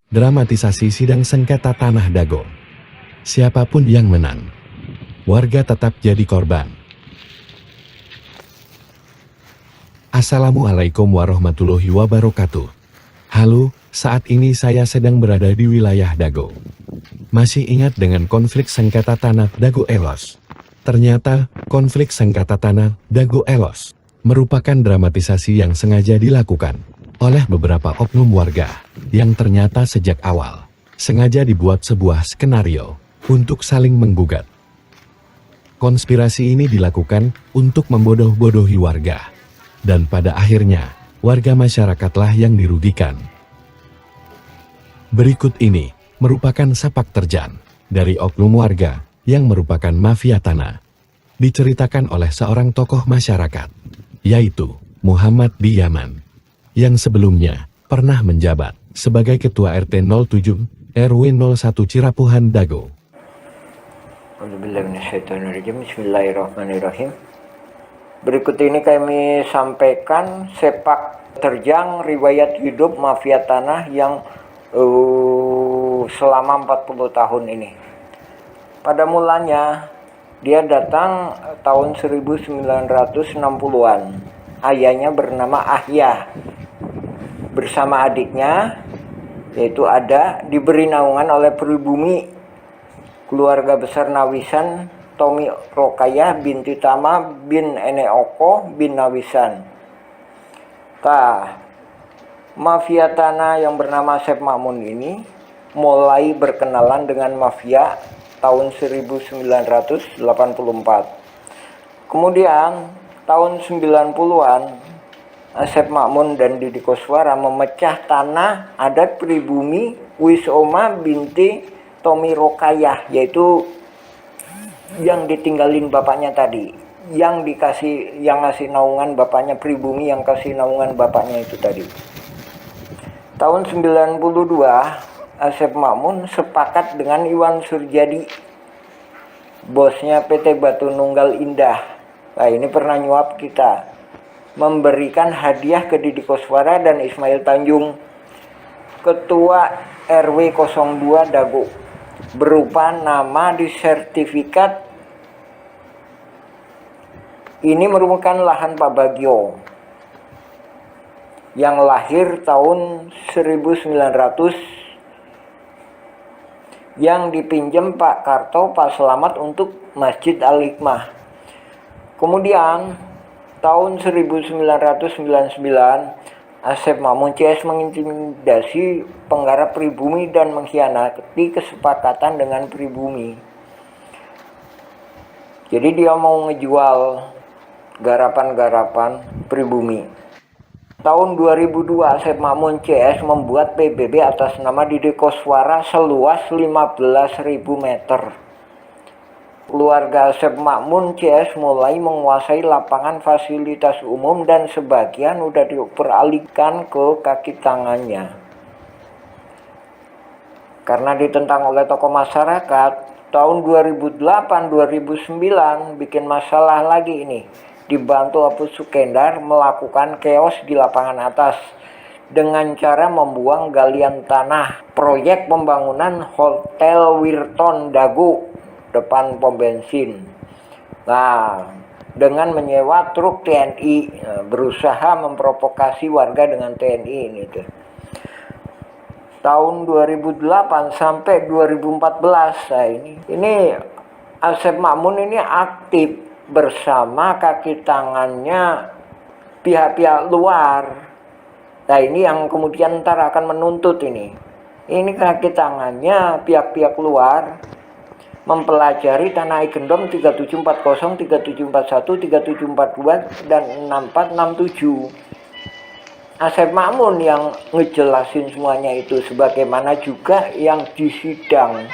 Dramatisasi sidang sengketa tanah Dago. Siapapun yang menang, warga tetap jadi korban. Assalamualaikum warahmatullahi wabarakatuh. Halo, saat ini saya sedang berada di wilayah Dago. Masih ingat dengan konflik sengketa tanah Dago Elos? Ternyata, konflik sengketa tanah Dago Elos merupakan dramatisasi yang sengaja dilakukan oleh beberapa oknum warga yang ternyata sejak awal sengaja dibuat sebuah skenario untuk saling menggugat. Konspirasi ini dilakukan untuk membodoh-bodohi warga, dan pada akhirnya warga masyarakatlah yang dirugikan. Berikut ini merupakan sepak terjang dari oknum warga yang merupakan mafia tanah. Diceritakan oleh seorang tokoh masyarakat, yaitu Muhammad Diyaman, yang sebelumnya pernah menjabat sebagai Ketua RT 07 RW 01 Cirapuhan Dago. Bismillahirrahmanirrahim. Berikut ini kami sampaikan sepak terjang riwayat hidup mafia tanah yang selama 40 tahun ini. Pada mulanya dia datang tahun 1960-an. Ayahnya bernama Ahya. Bersama adiknya, yaitu Ada, diberi naungan oleh pribumi keluarga besar Nawisan, Tomi Rokayah binti Tama bin Eneoko bin Nawisan. Mafia tanah yang bernama Asep Makmun ini mulai berkenalan dengan mafia tahun 1984. Kemudian tahun 90-an Asep Makmun dan Didi Koswara memecah tanah adat pribumi Wisoma binti Tomi Rokayah, yaitu yang ditinggalin bapaknya tadi, yang ngasih naungan bapaknya, pribumi yang kasih naungan bapaknya itu tadi. Tahun 92 Asep Makmun sepakat dengan Iwan Surjadi, bosnya PT Batu Nunggal Indah. Nah, ini pernah nyuap kita, memberikan hadiah ke Didi Koswara dan Ismail Tanjung, Ketua RW 02 Dago, berupa nama di sertifikat. Ini merupakan lahan Pak Bagio yang lahir tahun 1900, yang dipinjam Pak Karto, Pak Selamat untuk Masjid Al-Hikmah. Kemudian tahun 1999 Asep Makmun CS mengintimidasi penggarap pribumi dan mengkhianati kesepakatan dengan pribumi. Jadi dia mau ngejual garapan-garapan pribumi. Tahun 2002 Asep Makmun CS membuat PBB atas nama Didi Koswara seluas 15.000 meter. Keluarga Asep Makmun CS mulai menguasai lapangan fasilitas umum dan sebagian udah diperalihkan ke kaki tangannya. Karena ditentang oleh tokoh masyarakat, tahun 2008-2009 bikin masalah lagi ini. Dibantu Apu Sukendar melakukan chaos di lapangan atas dengan cara membuang galian tanah proyek pembangunan Hotel Wirton Dago depan pom bensin. Nah, dengan menyewa truk TNI, berusaha memprovokasi warga dengan TNI ini tuh. Tahun 2008 sampai 2014, nah ini Asep Makmun ini aktif bersama kaki tangannya pihak-pihak luar. Nah, ini yang kemudian ntar akan menuntut ini. Ini kaki tangannya pihak-pihak luar mempelajari tanah Igendom 3740, 3741, 3742, dan 6467. Asep Makmun yang ngejelasin semuanya itu, sebagaimana juga yang di sidang.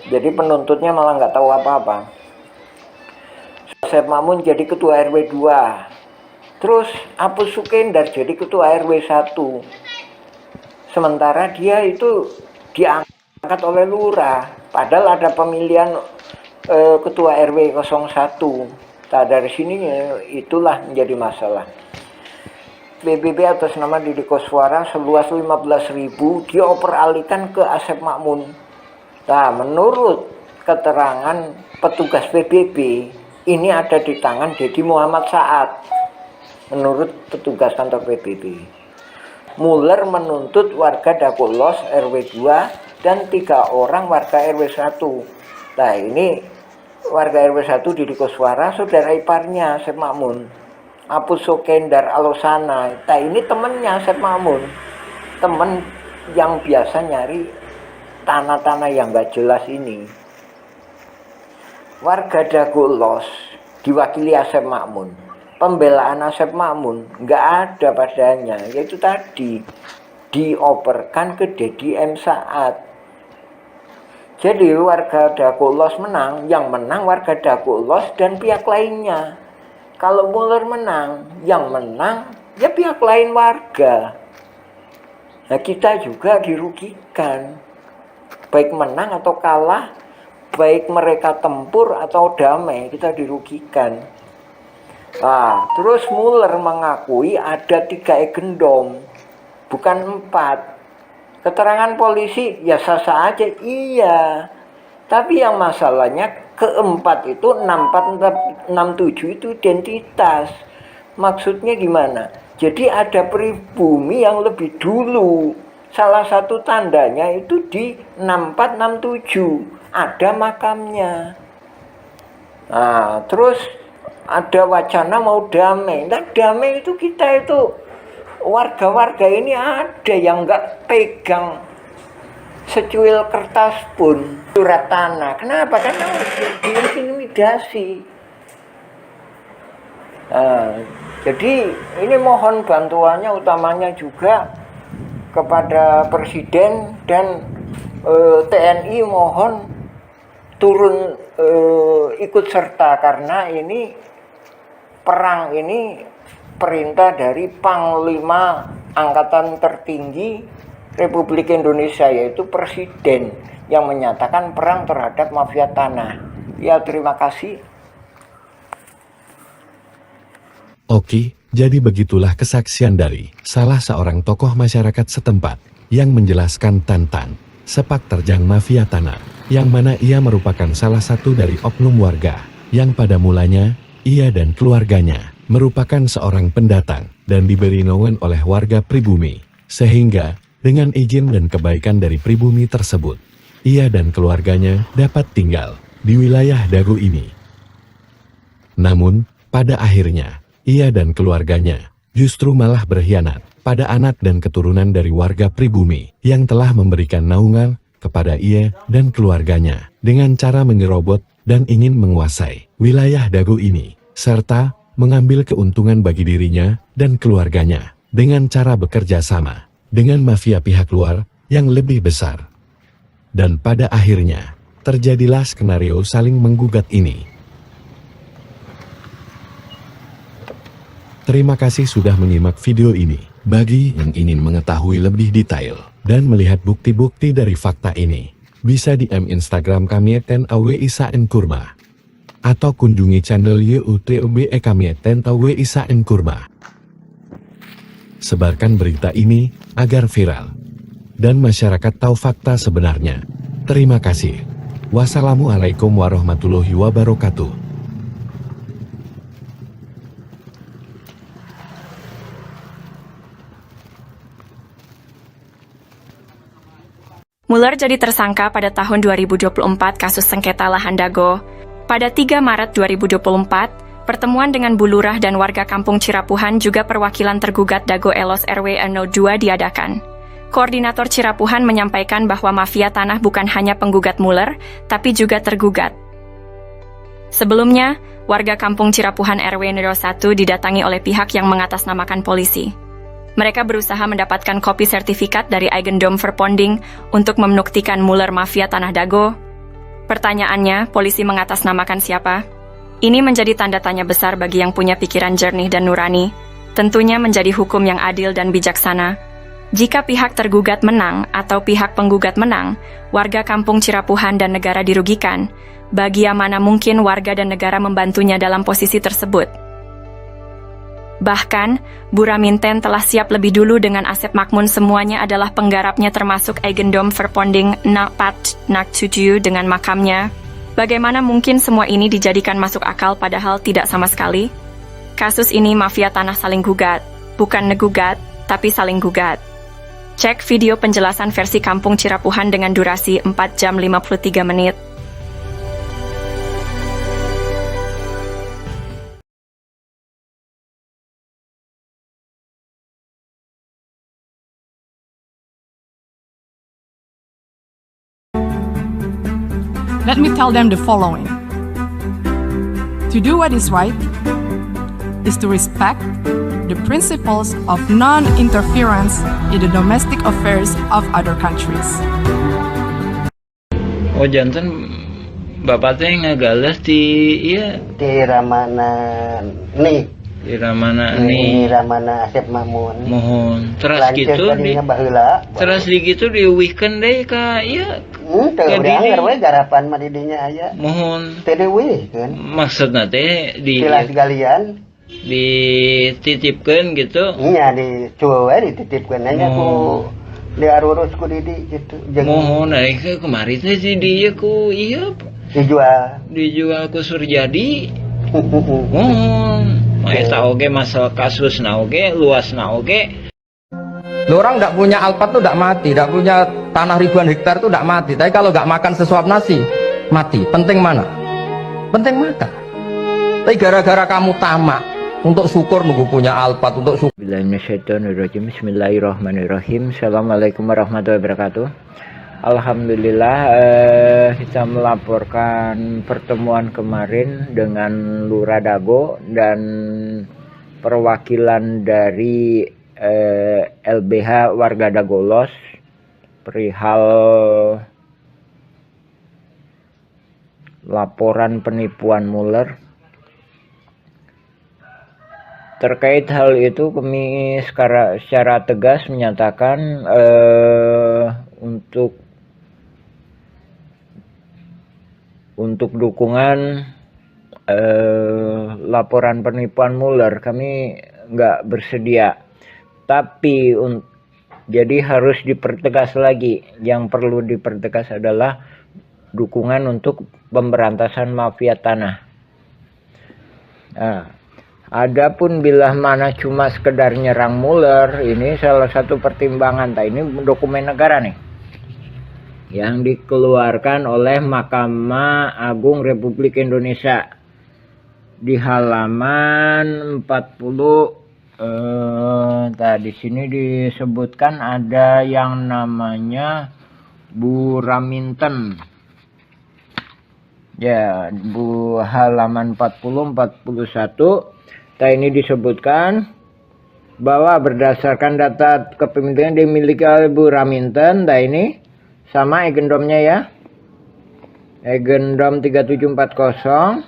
Jadi penuntutnya malah nggak tahu apa-apa. Asep Makmun jadi ketua RW 2. Terus Apu Sukendar jadi ketua RW 1. Sementara dia itu diangkat oleh lurah. Padahal ada pemilihan ketua RW 01. Nah, dari sini itulah menjadi masalah. PBB atas nama Didi Koswara seluas 15.000 dioperalihkan ke Asep Makmun. Nah, menurut keterangan petugas PBB, ini ada di tangan Dedi Muhammad Saad. Menurut petugas kantor PBB, Muller menuntut warga Dagolos RW 2 dan 3 orang warga RW 1. Nah, ini warga RW 1 Didi Koswara, saudara iparnya Asep Makmun. Apus Sokendar Alosana, nah ini temennya Asep Makmun, temen yang biasa nyari tanah-tanah yang gak jelas ini. Warga Dagolos diwakili Asep Makmun. Pembelaan Asep Makmun nggak ada padanya, yaitu tadi dioperkan ke Dedi M. Saad. Jadi warga Dagolos menang, yang menang warga Dagolos dan pihak lainnya. Kalau Muller menang, yang menang ya pihak lain warga. Nah, kita juga dirugikan, baik menang atau kalah, baik mereka tempur atau damai, kita dirugikan. Nah, terus Muller mengakui ada 3 egendom, bukan 4. Keterangan polisi ya sah-sah aja, iya. Tapi yang masalahnya keempat itu 6467 itu identitas. Maksudnya gimana? Jadi ada pribumi yang lebih dulu. Salah satu tandanya itu di 6467 ada makamnya. Nah, terus ada wacana mau damai. Nah, damai itu kita itu warga-warga ini ada yang nggak pegang secuil kertas pun surat tanah. Kenapa? Karena diintimidasi. Nah, jadi ini mohon bantuannya utamanya juga kepada Presiden dan TNI, mohon turun ikut serta, karena ini perang ini perintah dari Panglima Angkatan Tertinggi Republik Indonesia, yaitu Presiden, yang menyatakan perang terhadap mafia tanah. Ya, terima kasih. Oke, jadi begitulah kesaksian dari salah seorang tokoh masyarakat setempat yang menjelaskan tentang sepak terjang mafia tanah, yang mana ia merupakan salah satu dari oknum warga yang pada mulanya ia dan keluarganya merupakan seorang pendatang dan diberi naungan oleh warga pribumi, sehingga dengan izin dan kebaikan dari pribumi tersebut, ia dan keluarganya dapat tinggal di wilayah Dago ini. Namun, pada akhirnya, ia dan keluarganya justru malah berkhianat pada anak dan keturunan dari warga pribumi yang telah memberikan naungan kepada ia dan keluarganya dengan cara menyerobot dan ingin menguasai wilayah Dago ini, serta mengambil keuntungan bagi dirinya dan keluarganya dengan cara bekerja sama dengan mafia pihak luar yang lebih besar. Dan pada akhirnya, terjadilah skenario saling menggugat ini. Terima kasih sudah menyimak video ini. Bagi yang ingin mengetahui lebih detail dan melihat bukti-bukti dari fakta ini, bisa DM Instagram kami @awisaenkurma atau kunjungi channel YouTube kami @awisaenkurma. Sebarkan berita ini agar viral dan masyarakat tahu fakta sebenarnya. Terima kasih. Wassalamualaikum warahmatullahi wabarakatuh. Muller jadi tersangka pada tahun 2024 kasus sengketa lahan Dago. Pada 3 Maret 2024, pertemuan dengan Bu Lurah dan warga kampung Cirapuhan juga perwakilan tergugat Dago Elos RW 02 diadakan. Koordinator Cirapuhan menyampaikan bahwa mafia tanah bukan hanya penggugat Muller, tapi juga tergugat. Sebelumnya, warga kampung Cirapuhan RW 01 didatangi oleh pihak yang mengatasnamakan polisi. Mereka berusaha mendapatkan kopi sertifikat dari Eigendom Verponding untuk membuktikan Muller mafia tanah Dago. Pertanyaannya, polisi mengatasnamakan siapa? Ini menjadi tanda tanya besar bagi yang punya pikiran jernih dan nurani. Tentunya menjadi hukum yang adil dan bijaksana. Jika pihak tergugat menang atau pihak penggugat menang, warga kampung Cirapuhan dan negara dirugikan. Bagi yang mana mungkin warga dan negara membantunya dalam posisi tersebut. Bahkan, Bu Raminten telah siap lebih dulu dengan Asep Makmun semuanya adalah penggarapnya termasuk Eigendom Verponding Nak 7 dengan makamnya. Bagaimana mungkin semua ini dijadikan masuk akal padahal tidak sama sekali? Kasus ini mafia tanah saling gugat, bukan negugat, tapi saling gugat. Cek video penjelasan versi Kampung Cirapuhan dengan durasi 4 jam 53 menit. Let me tell them the following. To do what is right is to respect the principles of non-interference in the domestic affairs of other countries. Oh jantan bapak teh ngagalas di iya di Ramana nih di Ramana di nih Ramana Asep Makmun mohon terus lanceuk gitu di tadinya baheula terus di gitu diuwihkeun deui ka iya teu Jadi- udah we garapan mah di dinya aya mohon teu dieuwihkeun maksudna teh di tilas galian dititipkeun gitu nya di cueu we dititipkeun nya ku Oh. diarurus ku Didi gitu jeung mohon ari ke kemari teh si dieu ku iya dijual dijual ku Surjadi mohon eta oge masalah kasusna oge luasna oge. Loh, orang nggak punya alpat tuh nggak mati, nggak punya tanah ribuan hektar tuh nggak mati. Tapi kalau nggak makan sesuap nasi, mati. Penting mana? Penting makan. Tapi gara-gara kamu tamak untuk syukur nunggu punya alpat untuk syukur. Bismillahirrahmanirrahim. Assalamualaikum warahmatullahi wabarakatuh. Alhamdulillah kita melaporkan pertemuan kemarin dengan Lurah Dago dan perwakilan dari LBH warga Dagolos perihal laporan penipuan Muller. Terkait hal itu kami secara tegas menyatakan untuk dukungan laporan penipuan Muller kami nggak bersedia. Tapi jadi harus dipertegas lagi. Yang perlu dipertegas adalah dukungan untuk pemberantasan mafia tanah. Nah, adapun bila mana cuma sekedar nyerang Muller, ini salah satu pertimbangan. Ini dokumen negara nih yang dikeluarkan oleh Mahkamah Agung Republik Indonesia di halaman 40. Di sini disebutkan ada yang namanya Bu Raminten. Ya, Bu halaman 40-41. Ini disebutkan bahwa berdasarkan data kepemilikan dimiliki oleh Bu Raminten, ini sama Eigendomnya ya. Eigendom 3740,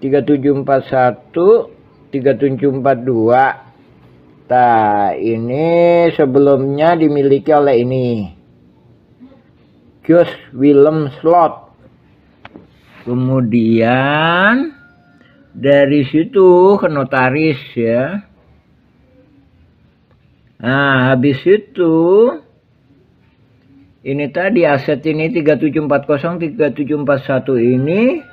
3741, 3742. Ini sebelumnya dimiliki oleh ini Jos Willem Slot. Kemudian dari situ ke notaris ya. Nah, habis itu ini tadi aset ini 3740, 3741 ini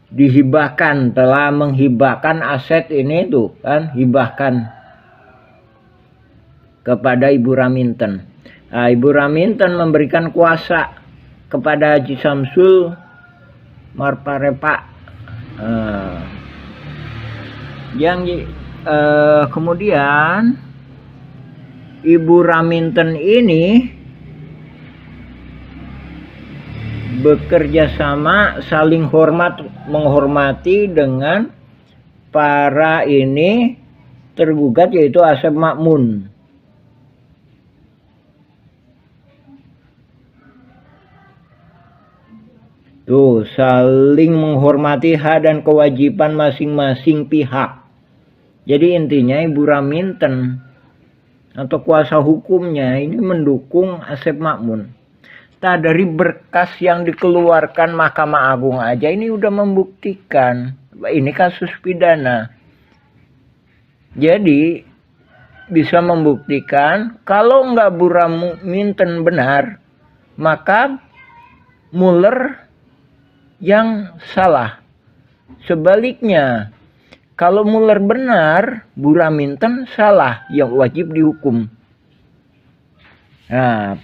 dihibahkan, telah menghibahkan aset ini tuh kan, hibahkan kepada Ibu Raminten. Nah, Ibu Raminten memberikan kuasa kepada Haji Samsul Marparepa. Kemudian Ibu Raminten ini bekerja sama, saling menghormati dengan para ini tergugat, yaitu Asep Makmun. Tuh, saling menghormati hak dan kewajiban masing-masing pihak. Jadi intinya Ibu Raminten atau kuasa hukumnya ini mendukung Asep Makmun. Dari berkas yang dikeluarkan Mahkamah Agung aja ini udah membuktikan ini kasus pidana. Jadi bisa membuktikan kalau nggak Buraminten benar, maka Muller yang salah. Sebaliknya, kalau Muller benar, Buraminten salah, yang wajib dihukum. Nah,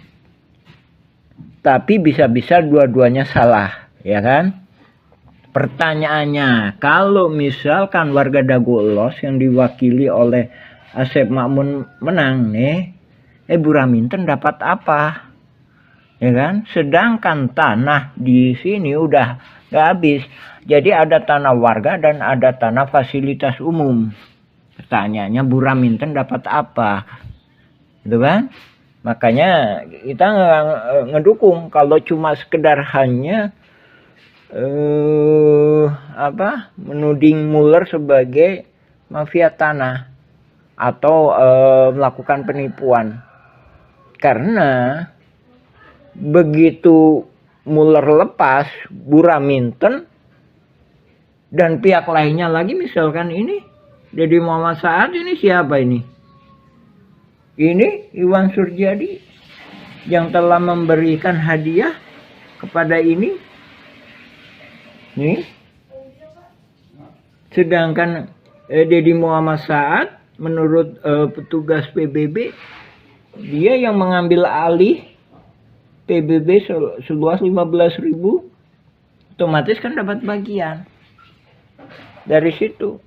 tapi bisa-bisa dua-duanya salah, ya kan? Pertanyaannya, kalau misalkan warga Dago Elos yang diwakili oleh Asep Makmun menang nih, Buraminten dapat apa? Ya kan? Sedangkan tanah di sini udah nggak habis. Jadi ada tanah warga dan ada tanah fasilitas umum. Pertanyaannya, Buraminten dapat apa? Gitu kan? Makanya kita ngedukung kalau cuma sekedar hanya menuding Muller sebagai mafia tanah atau melakukan penipuan. Karena begitu Muller lepas, Buraminten dan pihak lainnya lagi, misalkan ini Deddy Muhammad Saad, ini siapa ini? Ini Iwan Surjadi yang telah memberikan hadiah kepada ini. Nih. Sedangkan Deddy Muhammad Saad menurut petugas PBB, dia yang mengambil alih PBB seluas 15.000, otomatis kan dapat bagian. Dari situ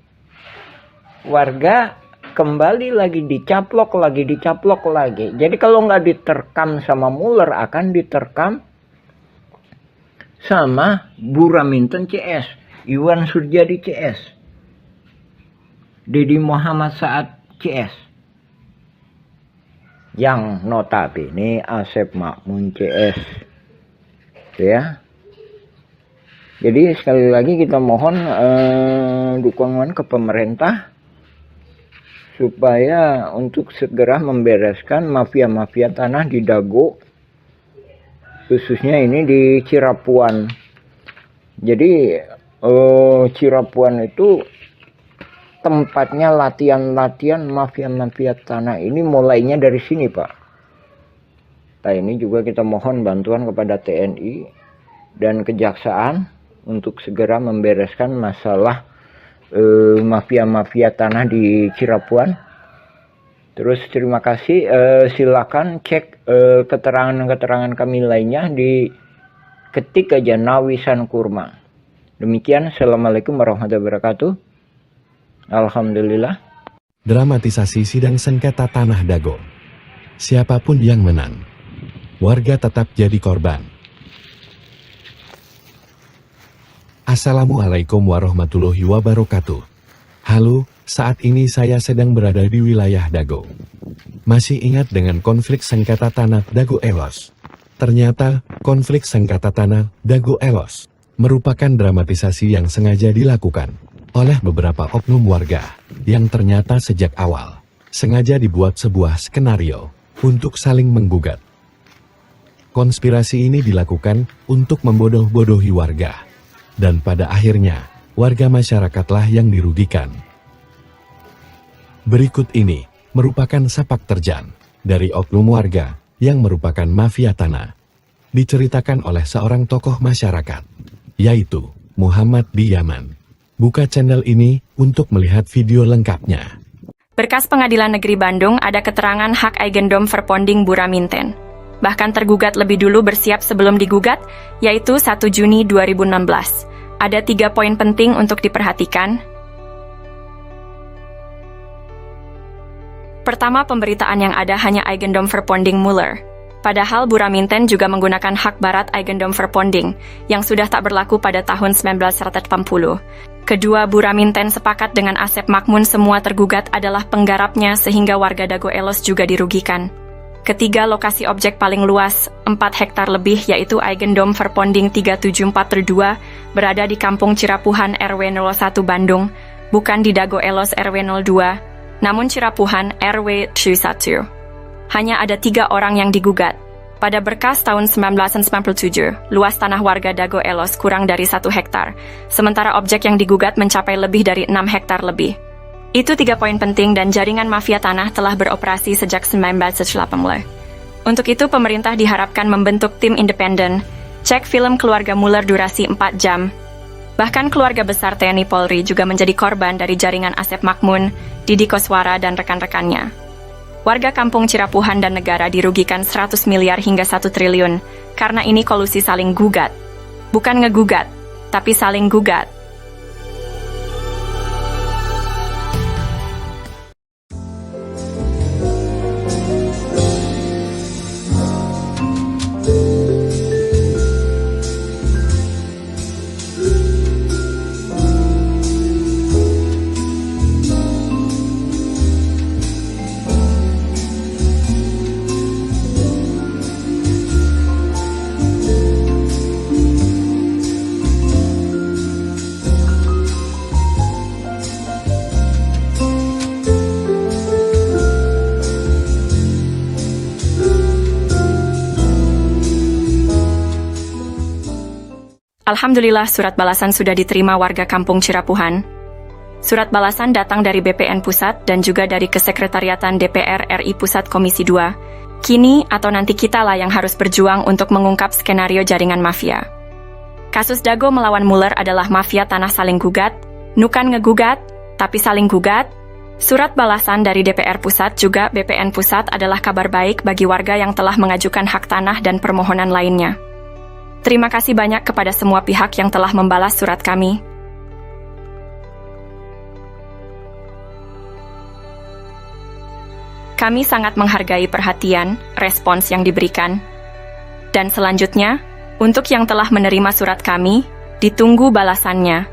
warga kembali lagi dicaplok lagi. Jadi kalau nggak diterkam sama Muller, akan diterkam sama Buraminten CS, Iwan Surjadi CS, Deddy Muhammad Saad CS, yang notabene Asep Makmun CS, ya. Jadi sekali lagi kita mohon dukungan ke pemerintah supaya untuk segera membereskan mafia-mafia tanah di Dago, khususnya ini di Cirapuan. Jadi Cirapuan itu tempatnya latihan mafia-mafia tanah ini, mulainya dari sini, Pak. Nah, ini juga kita mohon bantuan kepada TNI dan Kejaksaan untuk segera membereskan masalah mafia-mafia tanah di Cirapuan. Terus terima kasih, silakan cek keterangan-keterangan kami lainnya di ketik aja Nawisan Kurma. Demikian, Assalamualaikum warahmatullahi wabarakatuh. Alhamdulillah. Dramatisasi sidang sengketa tanah Dago. Siapapun yang menang, warga tetap jadi korban. Assalamualaikum warahmatullahi wabarakatuh. Halo, saat ini saya sedang berada di wilayah Dago. Masih ingat dengan konflik sengketa tanah Dago Elos? Ternyata, konflik sengketa tanah Dago Elos merupakan dramatisasi yang sengaja dilakukan oleh beberapa oknum warga yang ternyata sejak awal sengaja dibuat sebuah skenario untuk saling menggugat. Konspirasi ini dilakukan untuk membodoh-bodohi warga, dan pada akhirnya warga masyarakatlah yang dirugikan. Berikut ini merupakan sepak terjang dari oknum warga yang merupakan mafia tanah. Diceritakan oleh seorang tokoh masyarakat, yaitu Muhammad Diyaman. Buka channel ini untuk melihat video lengkapnya. Berkas Pengadilan Negeri Bandung ada keterangan hak Eigendom Verponding Buraminten. Bahkan tergugat lebih dulu bersiap sebelum digugat, yaitu 1 Juni 2016. Ada 3 poin penting untuk diperhatikan. Pertama, pemberitaan yang ada hanya Eigendom Verponding Muller. Padahal Buraminten juga menggunakan hak barat Eigendom Verponding yang sudah tak berlaku pada tahun 1980. Kedua, Buraminten sepakat dengan Asep Makmun semua tergugat adalah penggarapnya sehingga warga Dago Elos juga dirugikan. Ketiga, lokasi objek paling luas, 4 hektar lebih, yaitu Eigendom Verponding 374/2, berada di Kampung Cirapuhan RW 01 Bandung, bukan di Dago Elos RW 02, namun Cirapuhan RW 1. Hanya ada 3 orang yang digugat. Pada berkas tahun 1997, luas tanah warga Dago Elos kurang dari 1 hektar, sementara objek yang digugat mencapai lebih dari 6 hektar lebih. Itu 3 poin penting dan jaringan mafia tanah telah beroperasi sejak 1918. Untuk itu pemerintah diharapkan membentuk tim independen, cek film keluarga Muller durasi 4 jam. Bahkan keluarga besar TNI Polri juga menjadi korban dari jaringan Asep Makmun, Didi Koswara dan rekan-rekannya. Warga kampung Cirapuhan dan negara dirugikan 100 miliar hingga 1 triliun, karena ini kolusi saling gugat. Bukan ngegugat, tapi saling gugat. Alhamdulillah surat balasan sudah diterima warga kampung Cirapuhan. Surat balasan datang dari BPN Pusat dan juga dari Kesekretariatan DPR RI Pusat Komisi 2. Kini atau nanti kitalah yang harus berjuang untuk mengungkap skenario jaringan mafia. Kasus Dago melawan Muller adalah mafia tanah saling gugat, nukan ngegugat, tapi saling gugat. Surat balasan dari DPR Pusat juga BPN Pusat adalah kabar baik bagi warga yang telah mengajukan hak tanah dan permohonan lainnya. Terima kasih banyak kepada semua pihak yang telah membalas surat kami. Kami sangat menghargai perhatian, respons yang diberikan. Dan selanjutnya, untuk yang telah menerima surat kami, ditunggu balasannya.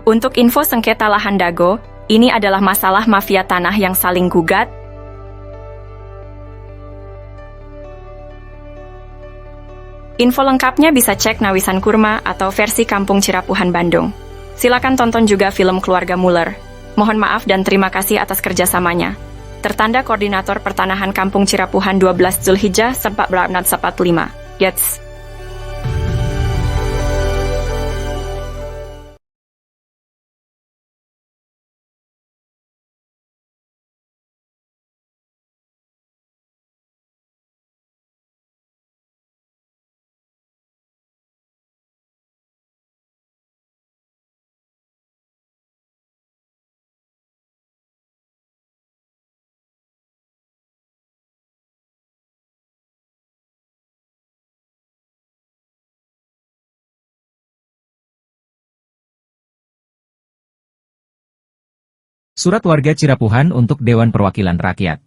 Untuk info sengketa lahan Dago, ini adalah masalah mafia tanah yang saling gugat. Info lengkapnya bisa cek Nawisan Kurma atau versi Kampung Cirapuhan Bandung. Silakan tonton juga film Keluarga Muller. Mohon maaf dan terima kasih atas kerjasamanya. Tertanda Koordinator Pertanahan Kampung Cirapuhan 12 Zulhijjah 1445. Yats. Surat warga Cirapuhan untuk Dewan Perwakilan Rakyat.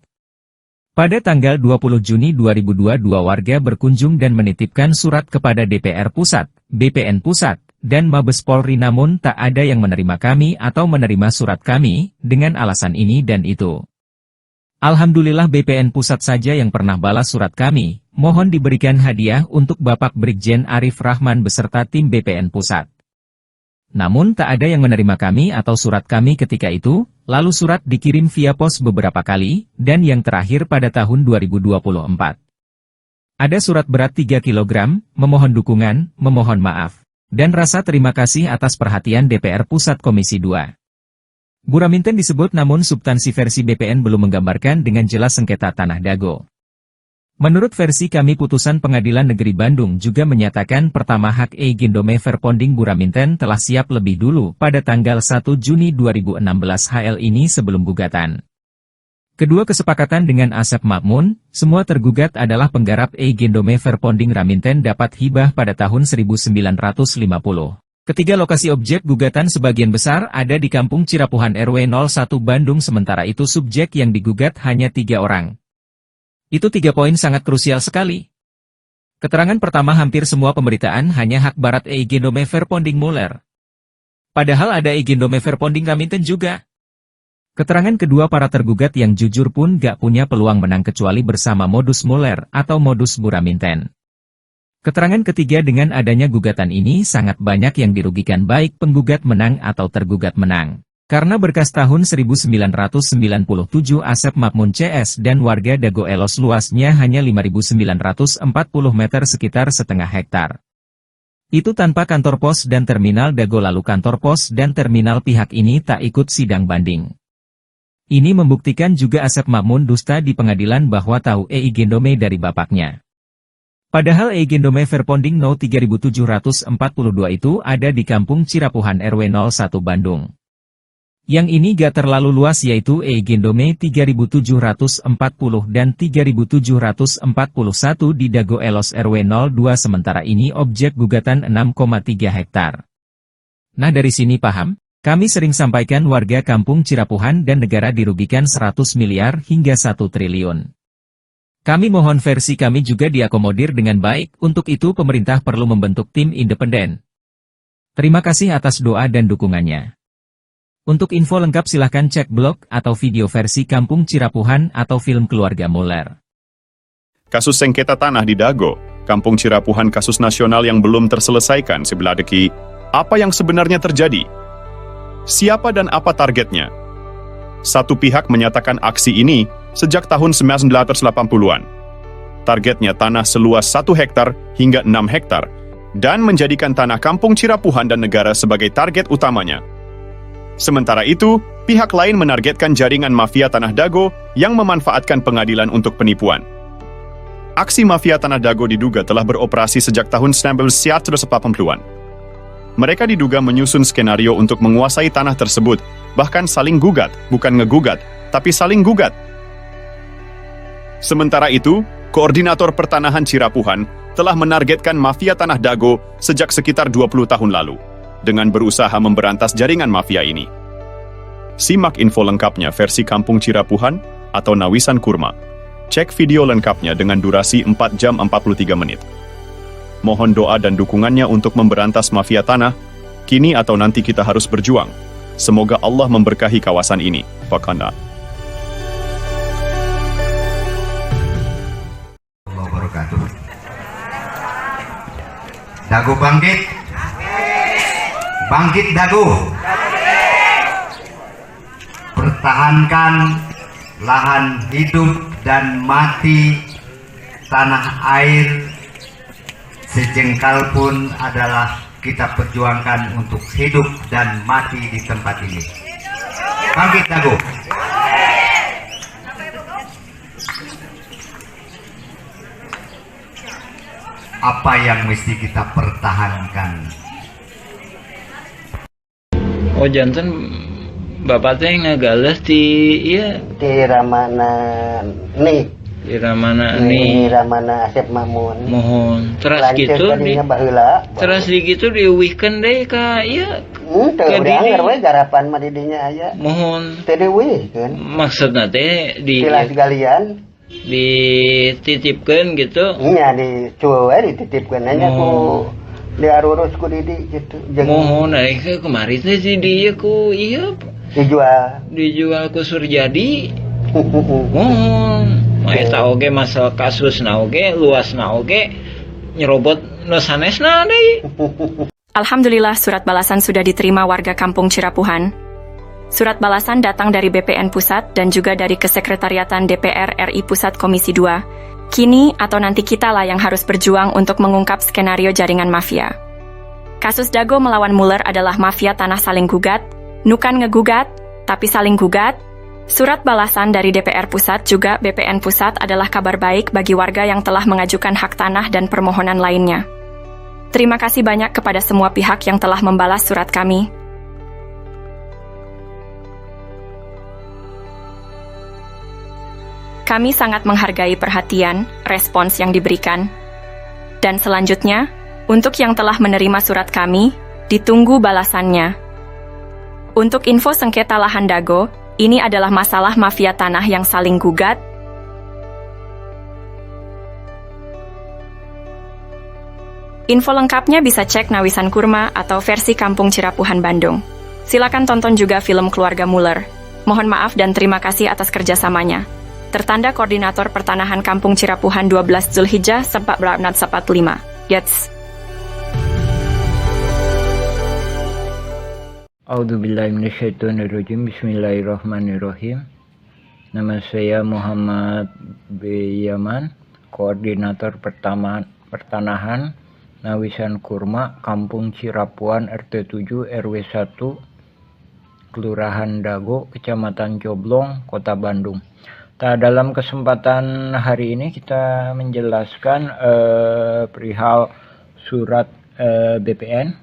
Pada tanggal 20 Juni 2022 warga berkunjung dan menitipkan surat kepada DPR Pusat, BPN Pusat, dan Mabes Polri namun tak ada yang menerima kami atau menerima surat kami, dengan alasan ini dan itu. Alhamdulillah BPN Pusat saja yang pernah balas surat kami, mohon diberikan hadiah untuk Bapak Brigjen Arif Rahman beserta tim BPN Pusat. Namun tak ada yang menerima kami atau surat kami ketika itu, lalu surat dikirim via pos beberapa kali, dan yang terakhir pada tahun 2024. Ada surat berat 3 kg, memohon dukungan, memohon maaf, dan rasa terima kasih atas perhatian DPR Pusat Komisi 2. Buraminten disebut namun substansi versi BPN belum menggambarkan dengan jelas sengketa tanah Dago. Menurut versi kami putusan Pengadilan Negeri Bandung juga menyatakan pertama hak Eigendom Verponding Buraminten telah siap lebih dulu pada tanggal 1 Juni 2016 HL ini sebelum gugatan. Kedua kesepakatan dengan Asep Makmun, semua tergugat adalah penggarap Eigendom Verponding Raminten dapat hibah pada tahun 1950. Ketiga lokasi objek gugatan sebagian besar ada di Kampung Cirapuhan RW 01 Bandung sementara itu subjek yang digugat hanya 3 orang. Itu 3 poin sangat krusial sekali. Keterangan pertama hampir semua pemberitaan hanya hak barat Eigendom Verponding Muller. Padahal ada Eigendom Verponding Raminten juga. Keterangan kedua para tergugat yang jujur pun gak punya peluang menang kecuali bersama modus Muller atau modus Buraminten. Keterangan ketiga dengan adanya gugatan ini sangat banyak yang dirugikan baik penggugat menang atau tergugat menang. Karena berkas tahun 1997 Asep Makmun CS dan warga Dago Elos luasnya hanya 5.940 meter sekitar setengah hektar. Itu tanpa kantor pos dan terminal Dago, lalu kantor pos dan terminal pihak ini tak ikut sidang banding. Ini membuktikan juga Asep Makmun dusta di pengadilan bahwa tahu Eigendome dari bapaknya. Padahal Eigendome Verponding No 3742 itu ada di Kampung Cirapuhan RW 01 Bandung. Yang ini gak terlalu luas, yaitu Eigendome 3740 dan 3741 di Dago Elos RW 02, sementara ini objek gugatan 6,3 hektar. Nah, dari sini paham? Kami sering sampaikan warga Kampung Cirapuhan dan negara dirugikan 100 miliar hingga 1 triliun. Kami mohon versi kami juga diakomodir dengan baik, untuk itu pemerintah perlu membentuk tim independen. Terima kasih atas doa dan dukungannya. Untuk info lengkap silahkan cek blog atau video versi Kampung Cirapuhan atau film keluarga Muller. Kasus sengketa tanah di Dago, Kampung Cirapuhan, kasus nasional yang belum terselesaikan sebelah deki. Apa yang sebenarnya terjadi? Siapa dan apa targetnya? Satu pihak menyatakan aksi ini sejak tahun 1980-an. Targetnya tanah seluas 1 hektar hingga 6 hektar, dan menjadikan tanah Kampung Cirapuhan dan negara sebagai target utamanya. Sementara itu, pihak lain menargetkan jaringan mafia tanah Dago yang memanfaatkan pengadilan untuk penipuan. Aksi mafia tanah Dago diduga telah beroperasi sejak tahun 1980-an. Mereka diduga menyusun skenario untuk menguasai tanah tersebut, bahkan saling gugat, bukan ngegugat, tapi saling gugat. Sementara itu, Koordinator Pertanahan Cirapuhan telah menargetkan mafia tanah Dago sejak sekitar 20 tahun lalu, dengan berusaha memberantas jaringan mafia ini. Simak info lengkapnya versi Kampung Cirapuhan atau Nawisan Kurma. Cek video lengkapnya dengan durasi 4 jam 43 menit. Mohon doa dan dukungannya untuk memberantas mafia tanah, kini atau nanti kita harus berjuang. Semoga Allah memberkahi kawasan ini. Fakana. Dago bangkit. Bangkit Dago. Pertahankan lahan hidup dan mati tanah air sejengkal pun adalah kita perjuangkan untuk hidup dan mati di tempat ini. Bangkit Dago. Apa yang mesti kita pertahankan? Oh, jantan bapak teh ngagales di iya Di Ramana nih. di Ramana Di nih. Ramana Asep Makmun. Mohon terus Lanceuk gitu tadinya baheula. terus di gitu diuwihkeun deui ka ieu. Teu Ke udah didi. anger we garapan mah di dinya aya. Mohon Teu dieuwihkeun. maksudna teh di Tilas galian. dititipkeun gitu. Nya dicuwe we dititipkeun nya ku diarurus ku didi gitu. Jeung Mohon ke kemari teh si dieu ku ieu dijual. ku Surjadi. Mohon eta oge masalah kasusna oge luasna oge nyerobot nu sanesna deui. Alhamdulillah surat balasan sudah diterima warga Kampung Cirapuhan. Surat balasan datang dari BPN Pusat dan juga dari Kesekretariatan DPR RI Pusat Komisi 2. Kini atau nanti kitalah yang harus berjuang untuk mengungkap skenario jaringan mafia. Kasus Dago melawan Muller adalah mafia tanah saling gugat, nukan ngegugat, tapi saling gugat. Surat balasan dari DPR Pusat juga BPN Pusat adalah kabar baik bagi warga yang telah mengajukan hak tanah dan permohonan lainnya. Terima kasih banyak kepada semua pihak yang telah membalas surat kami. Kami sangat menghargai perhatian, respons yang diberikan. Dan selanjutnya, untuk yang telah menerima surat kami, ditunggu balasannya. Untuk info sengketa lahan Dago, ini adalah masalah mafia tanah yang saling gugat. Info lengkapnya bisa cek Nawisan Kurma atau versi Kampung Cirapuhan Bandung. Silakan tonton juga film keluarga Muller. Mohon maaf dan terima kasih atas kerjasamanya. Tertanda Koordinator Pertanahan Kampung Cirapuhan 12 Zulhijjah 1445. Yats. A'udzubillahi minasyaitonirrajim. Bismillahirrahmanirrahim. Nama saya Muhammad B. Yaman, Koordinator Pertanahan Nawisan Kurma, Kampung Cirapuhan, RT 7 RW 1, Kelurahan Dago, Kecamatan Coblong, Kota Bandung. Nah, dalam kesempatan hari ini kita menjelaskan perihal surat BPN.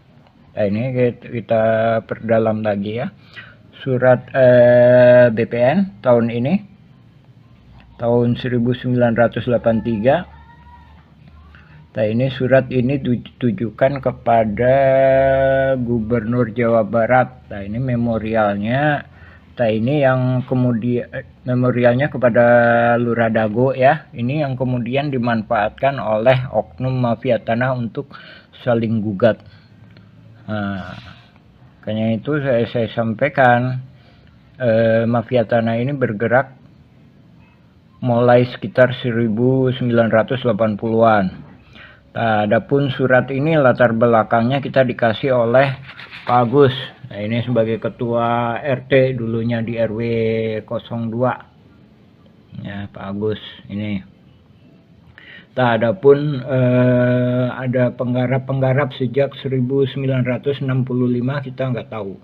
Nah, ini kita perdalam lagi ya. Surat BPN tahun ini, tahun 1983. Nah, ini surat ini ditujukan kepada Gubernur Jawa Barat. Nah, ini memorialnya. Nah, ini yang kemudian memorialnya kepada Lurah Dago ya. Ini yang kemudian dimanfaatkan oleh oknum mafia tanah untuk saling gugat. Nah, makanya itu saya sampaikan mafia tanah ini bergerak mulai sekitar 1980-an. Nah, adapun surat ini latar belakangnya kita dikasih oleh Pak Agus. Nah, ini sebagai ketua RT dulunya di RW 02. Ya, Pak Agus ini. Nah, adapun ada penggarap-penggarap sejak 1965 kita nggak tahu.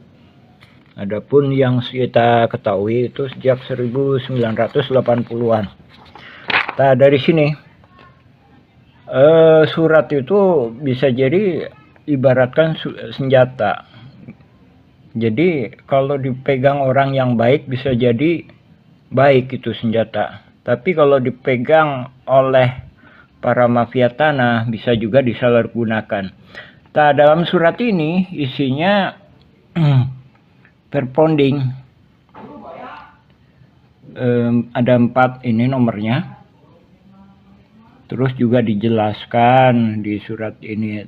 Adapun yang kita ketahui itu sejak 1980-an. Nah, dari sini surat itu bisa jadi ibaratkan senjata. Jadi kalau dipegang orang yang baik bisa jadi baik itu senjata. Tapi kalau dipegang oleh para mafia tanah bisa juga disalahgunakan. Nah, dalam surat ini isinya perponding. Ada 4 ini nomornya. Terus juga dijelaskan di surat ini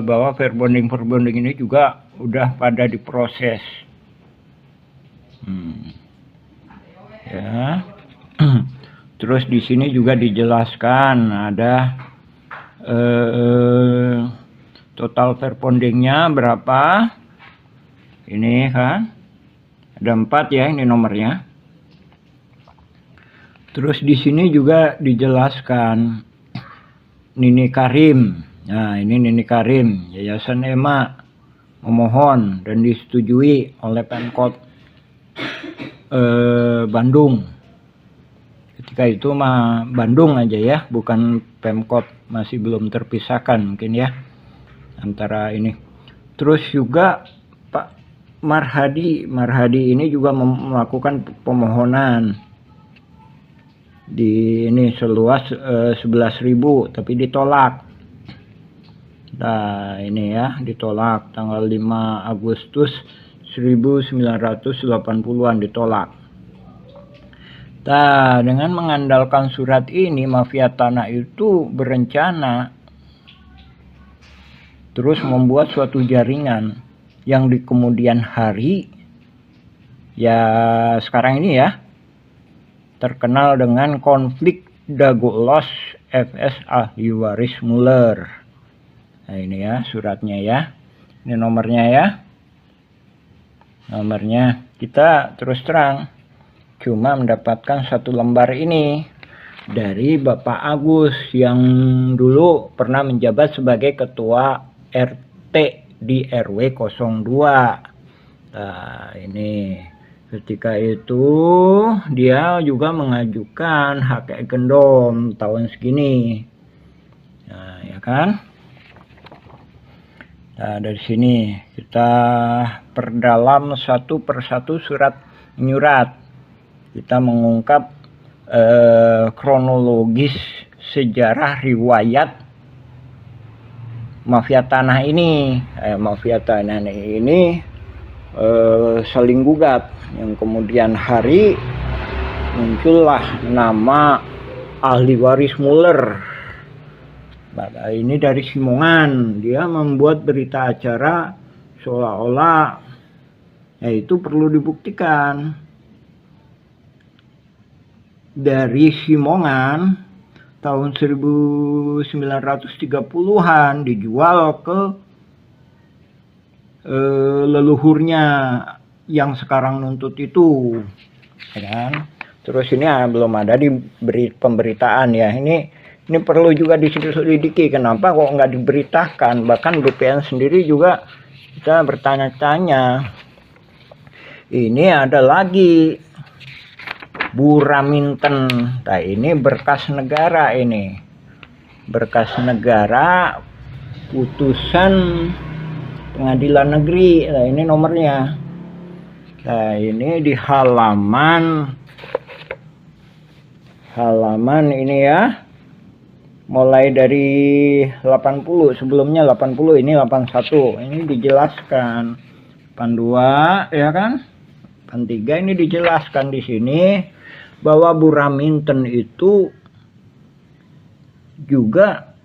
bahwa verbonding ini juga udah pada diproses. Ya. Terus di sini juga dijelaskan ada total verbondingnya berapa. Ini kan ada 4 ya ini nomornya. Terus di sini juga dijelaskan Nini Karim. Nah, ini Nini Karim, Yayasan EMA memohon dan disetujui oleh Pemkot Bandung. Ketika itu mah Bandung aja ya, bukan Pemkot, masih belum terpisahkan mungkin ya antara ini. Terus juga Pak Marhadi ini juga melakukan pemohonan di ini seluas 11.000 tapi ditolak. Nah, ini ya ditolak tanggal 5 Agustus 1980-an ditolak. Nah, dengan mengandalkan surat ini mafia tanah itu berencana terus membuat suatu jaringan yang di kemudian hari ya sekarang ini ya terkenal dengan konflik Dago Los FS ahli waris Muller. Nah, ini ya suratnya ya. Ini nomornya ya. Nomornya kita terus terang cuma mendapatkan 1 lembar ini dari Bapak Agus yang dulu pernah menjabat sebagai ketua RT di RW 02. Nah, ini ketika itu dia juga mengajukan hak agendom tahun segini. Nah, ya kan? Nah, dari sini kita perdalam satu persatu surat menyurat. Kita mengungkap kronologis sejarah riwayat mafia tanah ini. Mafia tanah ini saling gugat, yang kemudian hari muncullah nama ahli waris Muller. Nah, ini dari Simongan, dia membuat berita acara seolah-olah itu perlu dibuktikan. Dari Simongan tahun 1930-an dijual ke leluhurnya yang sekarang nuntut itu, ya kan? Terus ini belum ada di pemberitaan ya. Ini Ini perlu juga diselidiki, kenapa kok nggak diberitakan. Bahkan BPN sendiri juga kita bertanya-tanya. Ini ada lagi Buraminten. Nah, ini berkas negara ini. Berkas negara putusan pengadilan negeri. Nah, ini nomornya. Nah, ini di halaman ini ya. Mulai dari 80, sebelumnya 80, ini 81. Ini dijelaskan. 82 ya kan? 83 ini dijelaskan di sini bahwa Buraminten itu juga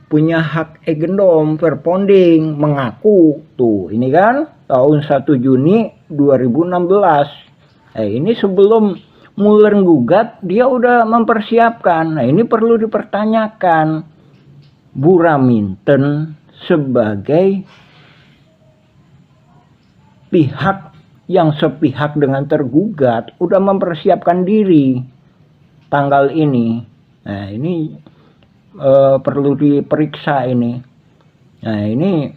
punya hak agendom verponding, mengaku tuh ini kan tahun 1 Juni 2016. Ini sebelum Mueller gugat, dia udah mempersiapkan. Nah, ini perlu dipertanyakan. Buraminten sebagai pihak yang sepihak dengan tergugat udah mempersiapkan diri tanggal ini. Nah, ini perlu diperiksa ini. Nah, ini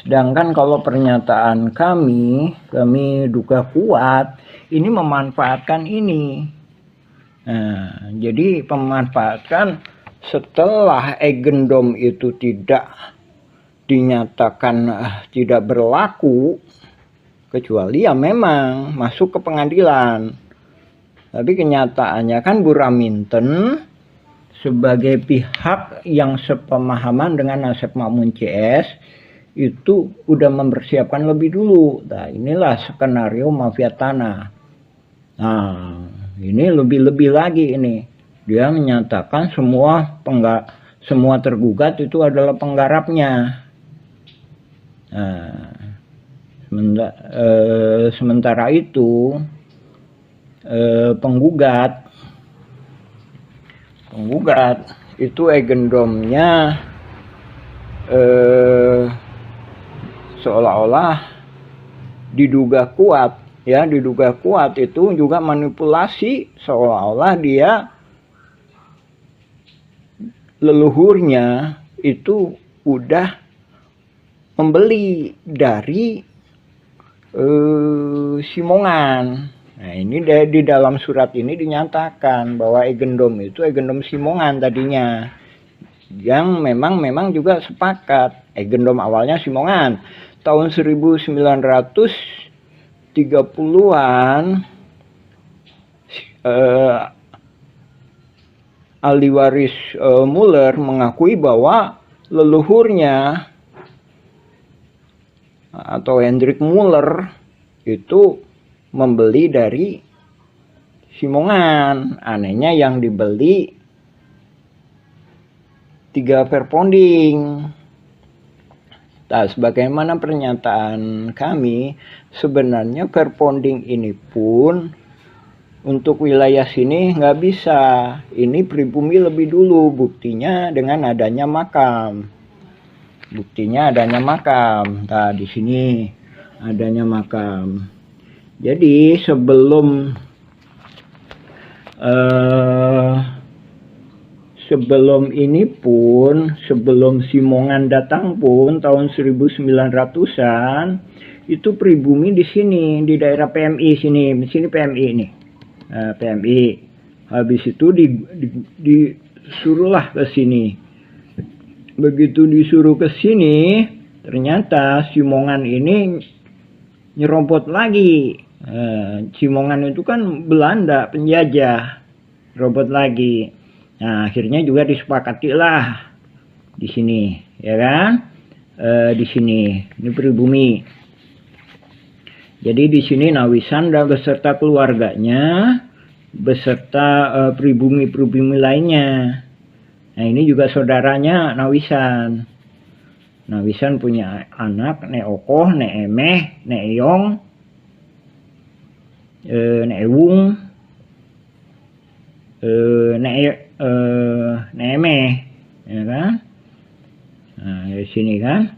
sedangkan kalau pernyataan kami duga kuat ini memanfaatkan ini. Nah, jadi memanfaatkan setelah agendom itu tidak dinyatakan tidak berlaku, kecuali ya memang masuk ke pengadilan. Tapi kenyataannya kan Buraminten sebagai pihak yang sepemahaman dengan Asep Makmun CS itu udah mempersiapkan lebih dulu. Nah, inilah skenario mafia tanah. Nah, ini lebih-lebih lagi ini. Dia menyatakan semua tergugat itu adalah penggarapnya. Nah, sementara itu penggugat itu agendomnya seolah-olah diduga kuat itu juga manipulasi, seolah-olah dia leluhurnya itu udah membeli dari Simongan. Nah, ini di dalam surat ini dinyatakan bahwa agendom itu agendom Simongan tadinya, yang memang juga sepakat. Agendom awalnya Simongan tahun 1930-an. Ahli waris Mueller mengakui bahwa leluhurnya atau Hendrik Mueller itu membeli dari Simongan. Anehnya yang dibeli 3 verponding. Nah, sebagaimana pernyataan kami, sebenarnya verponding ini pun untuk wilayah sini nggak bisa. Ini pribumi lebih dulu, buktinya dengan adanya makam. Nah, di sini adanya makam. Jadi sebelum ini pun, sebelum Simongan datang pun tahun 1900-an itu pribumi di sini, di daerah PMI sini PMI ini. PMI. Habis itu disuruhlah ke sini. Begitu disuruh ke sini, ternyata Simongan ini nyerobot lagi. Simongan itu kan Belanda penjajah, robot lagi. Nah, akhirnya juga disepakati lah di sini, ya kan? Di sini, ini pribumi. Jadi di sini Nawisan dan beserta keluarganya, beserta pribumi-pribumi lainnya. Nah, ini juga saudaranya Nawisan. Nawisan punya anak, Nek Okoh, Nek Emeh, Nek Eyong, Nek Ewung, Nek Emeh, ya kan? Nah, dari sini kan?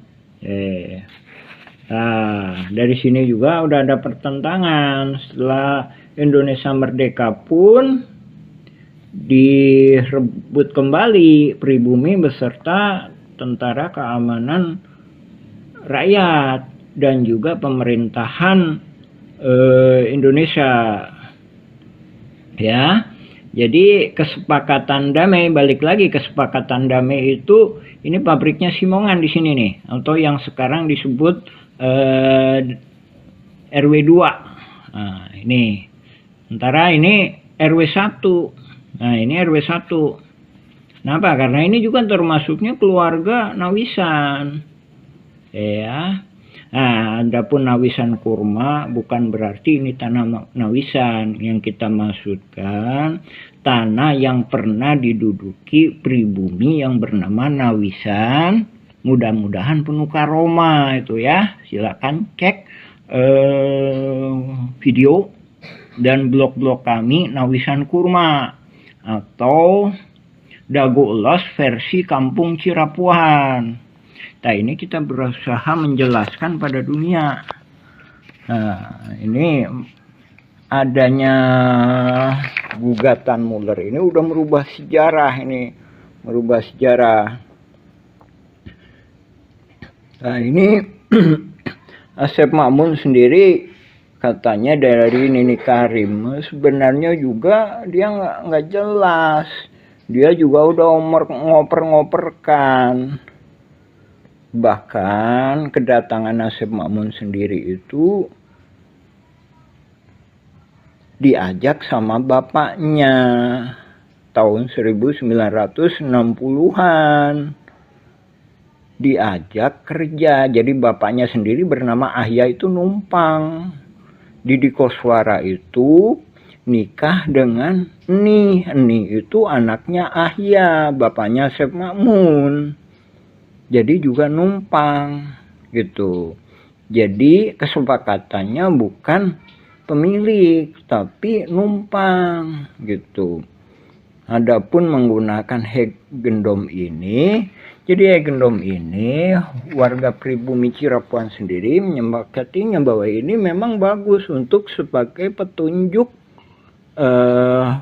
Nah, dari sini juga udah ada pertentangan. Setelah Indonesia merdeka pun direbut kembali pribumi beserta tentara keamanan rakyat dan juga pemerintahan Indonesia. Ya, jadi kesepakatan damai, balik lagi kesepakatan damai itu, ini pabriknya Simongan di sini nih, atau yang sekarang disebut RW 2. Nah, ini. Sementara ini RW 1. Nah, ini RW 1. Kenapa? Karena ini juga termasuknya keluarga Nawisan. Ya. Nah, adapun Nawisan Kurma bukan berarti ini tanah Nawisan. Yang kita maksudkan tanah yang pernah diduduki pribumi yang bernama Nawisan. Mudah-mudahan penuh karoma itu ya. Silakan cek video dan blog-blog kami Nawisan Kurma atau Dago Elos versi Kampung Cirapuhan. Nah, ini kita berusaha menjelaskan pada dunia. Nah, ini adanya gugatan Mueller ini udah merubah sejarah ini, merubah sejarah. Nah, ini Asep Makmun sendiri katanya dari Nini Karim, sebenarnya juga dia nggak jelas. Dia juga udah ngoper-ngoperkan. Bahkan kedatangan Asep Makmun sendiri itu diajak sama bapaknya tahun 1960-an. Diajak kerja. Jadi bapaknya sendiri bernama Ahya itu numpang. Didi Koswara itu nikah dengan Eni. Eni itu anaknya Ahya, bapaknya Asep Makmun. Jadi juga numpang gitu. Jadi kesepakatannya bukan pemilik tapi numpang gitu. Adapun menggunakan Hegendom ini, jadi Hegendom ini warga pribumi Cirapuhan sendiri menyepakatinya bahwa ini memang bagus untuk sebagai petunjuk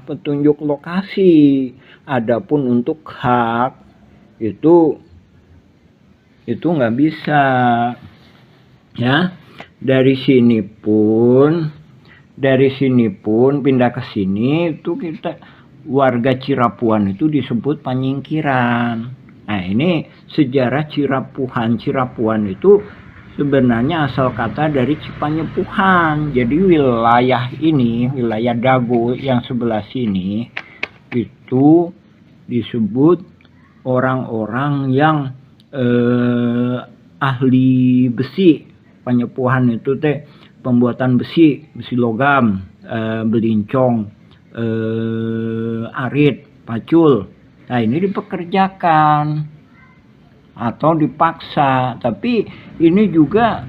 petunjuk lokasi. Adapun untuk hak itu nggak bisa ya. Dari sini pun pindah ke sini itu kita warga Cirapuhan itu disebut panyingkiran. Nah, ini sejarah Cirapuhan itu sebenarnya asal kata dari Cipanyepuhan. Jadi wilayah ini, wilayah Dago yang sebelah sini itu disebut orang-orang yang ahli besi. Panyepuhan itu teh pembuatan besi logam, belincong, arit, pacul. Nah, ini dipekerjakan atau dipaksa. Tapi ini juga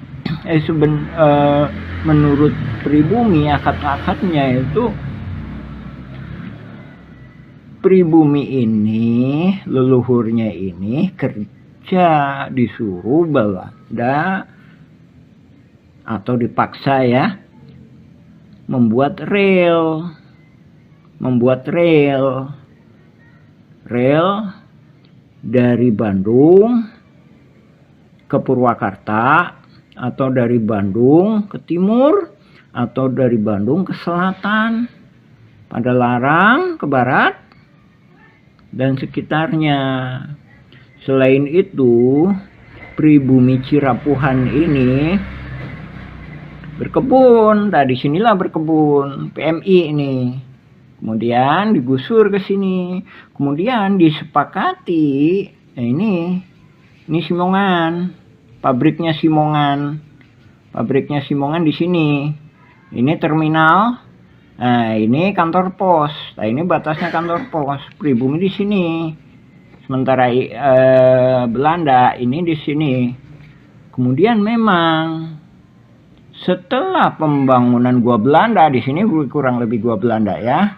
menurut pribumi akad-akadnya itu pribumi ini, leluhurnya ini kerja disuruh Belanda atau dipaksa ya membuat rel dari Bandung ke Purwakarta atau dari Bandung ke timur atau dari Bandung ke selatan, Padalarang ke barat dan sekitarnya. Selain itu, pribumi Cirapuhan ini berkebun. Nah, disinilah berkebun PMI ini. Kemudian digusur ke sini. Kemudian disepakati, nah ini Simongan, pabriknya Simongan di sini. Ini terminal. Nah, ini kantor pos. Nah, ini batasnya kantor pos. Pribumi di sini. Sementara Belanda ini di sini. Kemudian memang setelah pembangunan gua Belanda di sini, kurang lebih gua Belanda ya,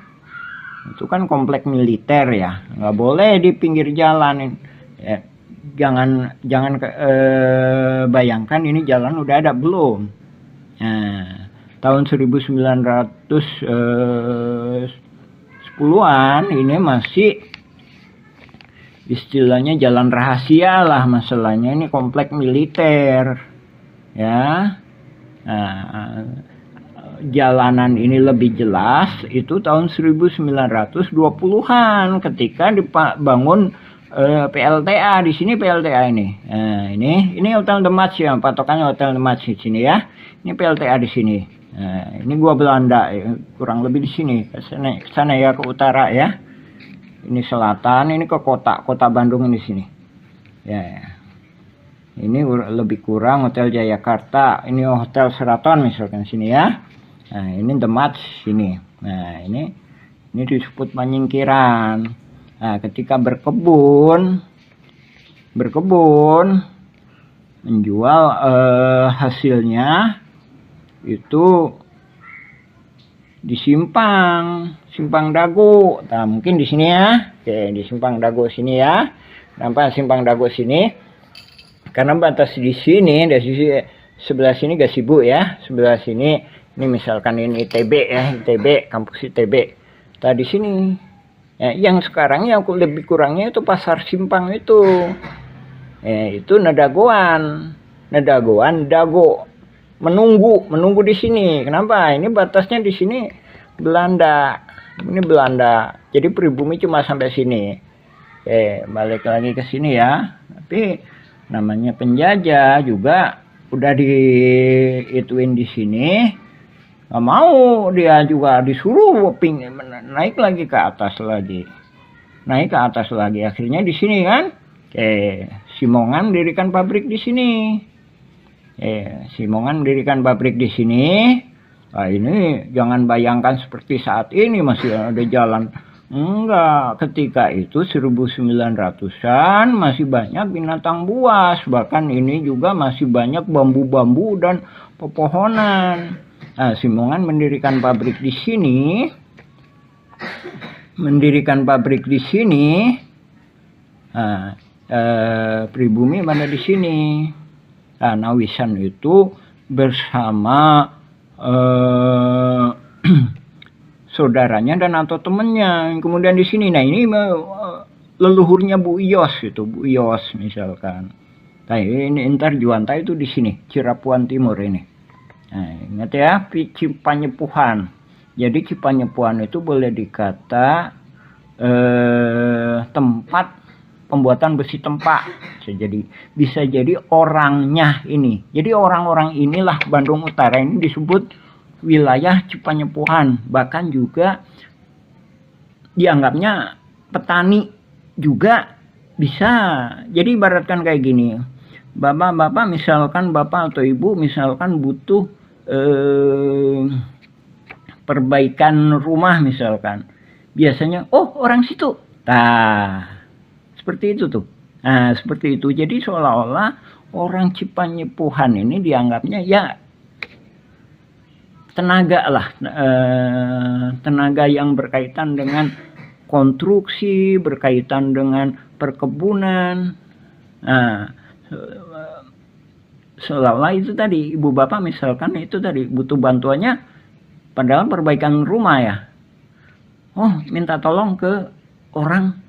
itu kan komplek militer ya, nggak boleh di pinggir jalan ya. Jangan bayangkan ini jalan udah ada belum. Nah, tahun 1910 70-an ini masih istilahnya jalan rahasia lah, masalahnya ini komplek militer ya. Nah, jalanan ini lebih jelas itu tahun 1920-an ketika dibangun PLTA di sini. PLTA ini, nah, ini Hotel The Match ya, patokannya Hotel The Match di sini ya. Ini PLTA di sini. Nah, ini gua Belanda ya, kurang lebih di sini ke sana ya, ke utara ya. Ini selatan, ini ke kota Bandung ini sini. Ya. Ini lebih kurang Hotel Jayakarta, ini Hotel Sheraton misalkan sini ya. Nah, ini The Match sini. Nah, ini disebut penyingkiran. Nah, ketika berkebun menjual hasilnya itu di Simpang Dago. Nah, mungkin di sini ya. Oke, di Simpang Dago sini ya. Nampak Simpang Dago sini. Karena batas di sini, dari sisi sebelah sini Gasibu ya. Sebelah sini ini misalkan ini ITB ya, ITB, kampus ITB. Nah, di sini ya, yang sekarang yang lebih kurangnya itu Pasar Simpang itu. Itu Nadagoan Dago. Menunggu di sini. Kenapa? Ini batasnya di sini Belanda. Ini Belanda. Jadi pribumi cuma sampai sini. Balik lagi ke sini ya. Tapi namanya penjajah juga udah diituin di sini. Nggak mau, dia juga disuruh naik lagi ke atas lagi. Akhirnya di sini kan. Simongan mendirikan pabrik di sini. Nah, ini jangan bayangkan seperti saat ini masih ada jalan. Enggak, ketika itu 1900-an masih banyak binatang buas. Bahkan ini juga masih banyak bambu-bambu dan pepohonan. Nah, Simongan mendirikan pabrik di sini. Nah, pribumi mana di sini. Nah, Nawisan itu bersama saudaranya dan atau temennya. Kemudian di sini, nah ini leluhurnya Bu Iyos itu, Bu Iyos misalkan. Nah, ini Intar Juanta itu di sini, Cirapuan Timur ini. Nah, ingat ya, Cipanyepuhan. Jadi Cipanyepuhan itu boleh dikata tempat pembuatan besi tempak. Bisa jadi orangnya ini. Jadi orang-orang inilah Bandung Utara ini disebut wilayah Cipanyepuhan. Bahkan juga dianggapnya petani juga bisa. Jadi ibaratkan kayak gini. Bapak misalkan bapak atau ibu misalkan butuh perbaikan rumah misalkan. Biasanya orang situ. Nah, seperti itu tuh. Nah, seperti itu. Jadi seolah-olah orang Cipanyepuhan ini dianggapnya ya tenaga lah. Tenaga yang berkaitan dengan konstruksi, berkaitan dengan perkebunan. Nah, seolah-olah itu tadi, ibu bapak misalkan itu tadi butuh bantuannya padahal perbaikan rumah ya. Minta tolong ke orang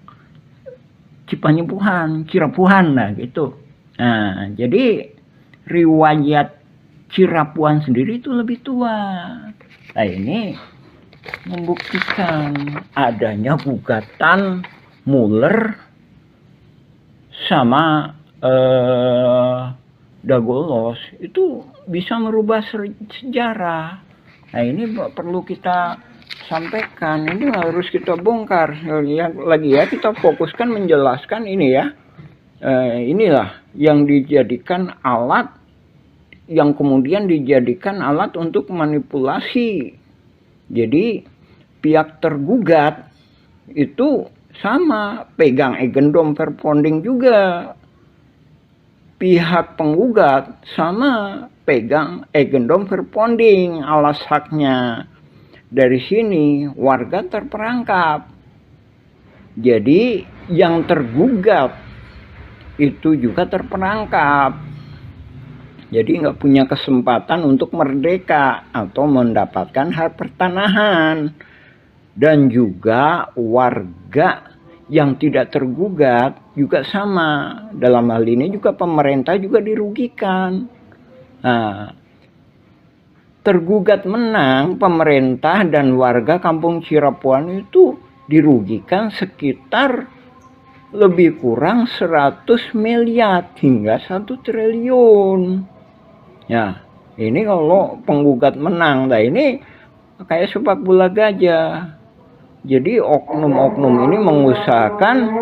Cipanyepuhan, Cirapuhan lah gitu. Nah, jadi riwayat Cirapuhan sendiri itu lebih tua. Nah, ini membuktikan adanya gugatan Muller sama Dagolos itu bisa merubah sejarah. Nah, ini perlu kita sampaikan, ini harus kita bongkar lagi ya, kita fokuskan menjelaskan ini ya. Inilah yang dijadikan alat, yang kemudian dijadikan alat untuk manipulasi. Jadi pihak tergugat itu sama pegang Eigendom Verponding juga, pihak penggugat sama pegang Eigendom Verponding alas haknya. Dari sini warga terperangkap. Jadi yang tergugat itu juga terperangkap. Jadi nggak punya kesempatan untuk merdeka atau mendapatkan hak pertanahan. Dan juga warga yang tidak tergugat juga sama. Dalam hal ini juga pemerintah juga dirugikan. Nah, tergugat menang, pemerintah dan warga Kampung Cirapuhan itu dirugikan sekitar lebih kurang 100 miliar hingga 1 triliun. Ya, ini kalau penggugat menang. Nah, ini kayak sepak bola gajah. Jadi oknum-oknum ini mengusahakan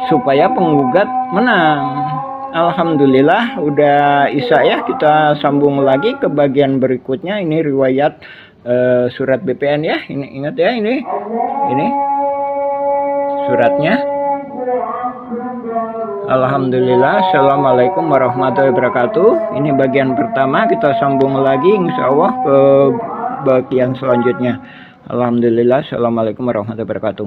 supaya penggugat menang. Alhamdulillah udah Isya ya, kita sambung lagi ke bagian berikutnya. Ini riwayat surat BPN ya. Ini ingat ya, ini suratnya. Alhamdulillah. Assalamualaikum warahmatullahi wabarakatuh. Ini bagian pertama, kita sambung lagi insya Allah ke bagian selanjutnya. Alhamdulillah. Assalamualaikum warahmatullahi wabarakatuh.